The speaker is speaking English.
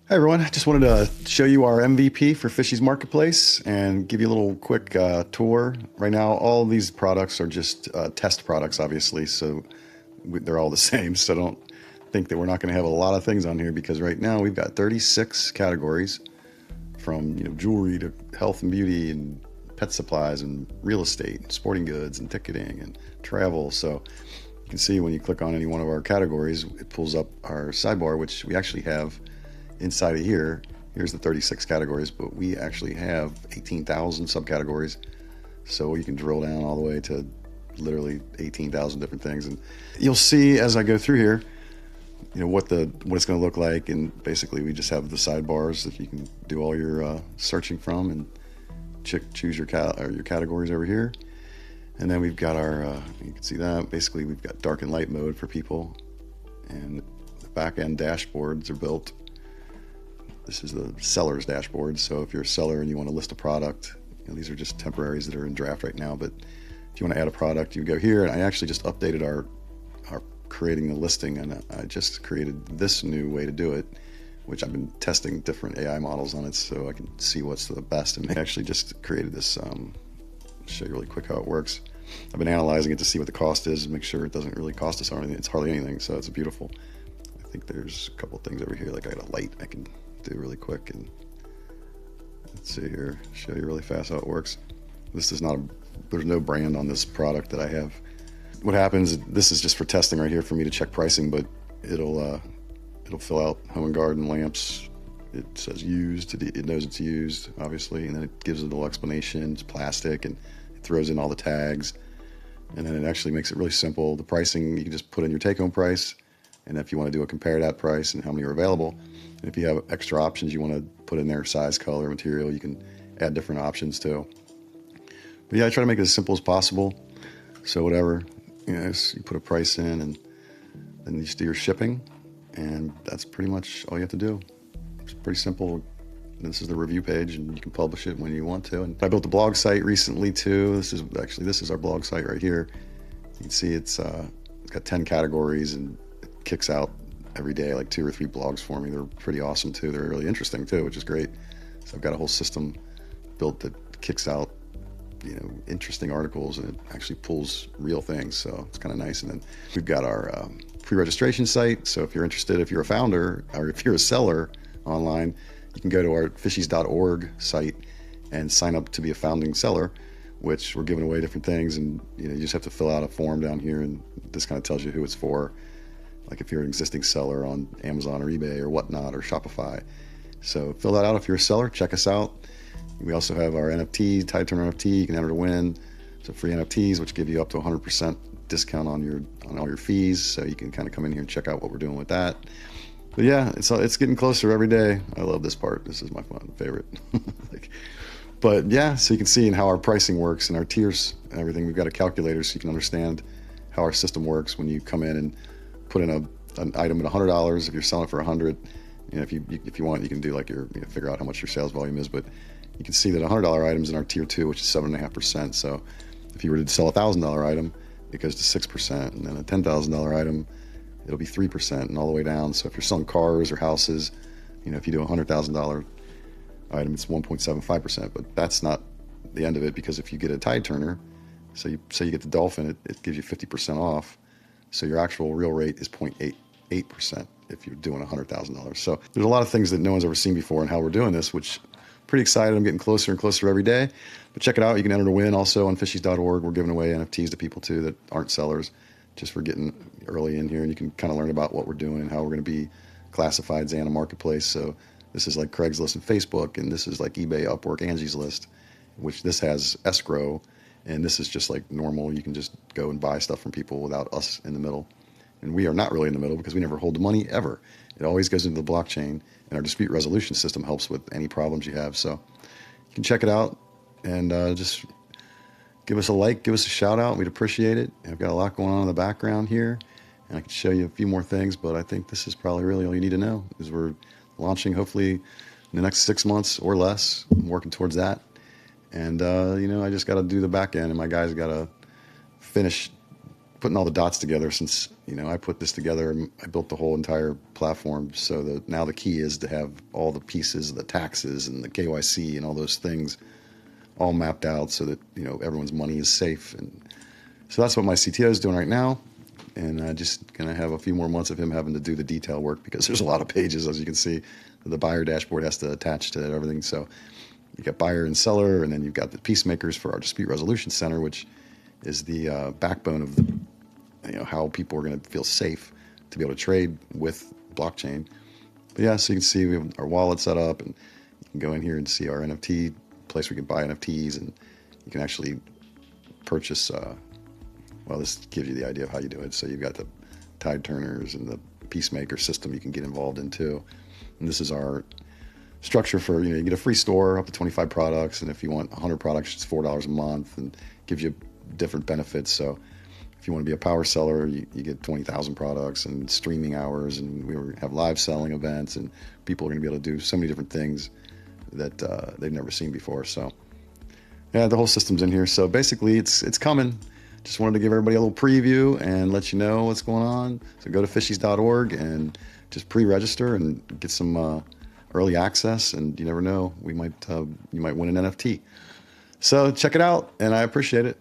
Hi everyone, I just wanted to show you our MVP for Fisheez Marketplace and give you a little quick tour. Right now, all of these products are just test products, obviously, so they're all the same. So don't think that we're not going to have a lot of things on here, because right now we've got 36 categories, from jewelry to health and beauty and pet supplies and real estate and sporting goods and ticketing and travel. So you can see when you click on any one of our categories, it pulls up our sidebar, which we actually have inside of here. Here's the 36 categories, but we actually have 18,000 subcategories. So you can drill down all the way to literally 18,000 different things. And you'll see as I go through here, what it's going to look like. And basically we just have the sidebars that you can do all your searching from and choose your categories over here. And then we've got our, you can see that basically we've got dark and light mode for people, and the back end dashboards are built. This is the seller's dashboard. So if you're a seller and you want to list a product, these are just temporaries that are in draft right now. But if you want to add a product, you go here. And I actually just updated our creating a listing, and I just created this new way to do it, which I've been testing different AI models on it so I can see what's the best. And I actually just created this. Show you really quick how it works. I've been analyzing it to see what the cost is and make sure it doesn't really cost us anything. It's hardly anything, so it's beautiful. I think there's a couple things over here, like I got a light I can do really quick, and let's see here, show you really fast how it works. This is not there's no brand on this product that I have. What happens, this is just for testing right here for me to check pricing, but it'll fill out home and garden lamps. It says used, it knows it's used, obviously, and then it gives a little explanation. It's plastic, and it throws in all the tags, and then it actually makes it really simple. The pricing, you can just put in your take-home price, and if you want to do a compare that price and how many are available. And if you have extra options you want to put in there, size, color, material, you can add different options too. But yeah, I try to make it as simple as possible. So whatever, so you put a price in, and then you just do your shipping, and that's pretty much all you have to do. It's pretty simple. This is the review page, and you can publish it when you want to. And I built a blog site recently too. This is our blog site right here. You can see it's got 10 categories, and it kicks out every day like 2 or 3 blogs for me. They're pretty awesome too. They're really interesting too, which is great. So I've got a whole system built that kicks out interesting articles, and it actually pulls real things, so it's kind of nice. And then we've got our pre-registration site. So if you're interested, if you're a founder or if you're a seller online, you can go to our fisheez.org site and sign up to be a founding seller, which we're giving away different things. And you just have to fill out a form down here, and this kind of tells you who it's for. Like if you're an existing seller on Amazon or eBay or whatnot, or Shopify. So fill that out if you're a seller. Check us out. We also have our NFT, Tide Turner NFT. You can enter to win. So free NFTs, which give you up to 100% discount on all your fees. So you can kind of come in here and check out what we're doing with that. But yeah, it's getting closer every day. I love this part. This is my favorite. But yeah, so you can see how our pricing works and our tiers and everything. We've got a calculator so you can understand how our system works when you come in and put in an item at $100. If you're selling it for $100, if you want, you can do like figure out how much your sales volume is. But you can see that $100 items in our tier 2, which is 7.5%. So if you were to sell a $1,000 item, it goes to 6%, and then a $10,000 item, it'll be 3%, and all the way down. So if you're selling cars or houses, if you do a $100,000 item, it's 1.75%. But that's not the end of it, because if you get a Tide Turner, so you say you get the Dolphin, it gives you 50% off. So your actual real rate is 0.88% if you're doing $100,000. So there's a lot of things that no one's ever seen before in how we're doing this, which pretty excited. I'm getting closer and closer every day. But check it out. You can enter to win also on fisheez.org. We're giving away NFTs to people too that aren't sellers, just for getting early in here. And you can kind of learn about what we're doing and how we're going to be classified Xana Marketplace. So this is like Craigslist and Facebook, and this is like eBay, Upwork, Angie's List, which this has escrow, and this is just like normal. You can just go and buy stuff from people without us in the middle. And we are not really in the middle, because we never hold the money ever. It always goes into the blockchain, and our dispute resolution system helps with any problems you have. So you can check it out, and just give us a like, give us a shout out. We'd appreciate it. I've got a lot going on in the background here, and I can show you a few more things, but I think this is probably really all you need to know, is we're launching hopefully in the next 6 months or less. I'm working towards that. And, I just got to do the back end, and my guys got to finish putting all the dots together, since You know, I put this together and I built the whole entire platform. So that now the key is to have all the pieces, the taxes and the KYC and all those things all mapped out so that, you know, everyone's money is safe. And so that's what my CTO is doing right now. And just going to have a few more months of him having to do the detail work because there's a lot of pages, as you can see. The buyer dashboard has to attach to everything. So you got buyer and seller, and then you've got the peacemakers for our dispute resolution center, which is the backbone of the, you know, how people are going to feel safe to be able to trade with blockchain. But yeah, so you can see we have our wallet set up, and you can go in here and see our NFT place where you can buy NFTs, and you can actually purchase. Well, this gives you the idea of how you do it. So you've got the tide turners and the peacemaker system you can get involved in too. And this is our structure for, you know, you get a free store up to 25 products, and if you want 100 products, it's $4 a month, and gives you different benefits. So if you want to be a power seller, you get 20,000 products and streaming hours, and we have live selling events, and people are going to be able to do so many different things that they've never seen before. So yeah, the whole system's in here. So basically it's coming. Just wanted to give everybody a little preview and let you know what's going on. So go to fisheez.org and just pre-register and get some early access, and you never know, you might win an NFT. So check it out, and I appreciate it.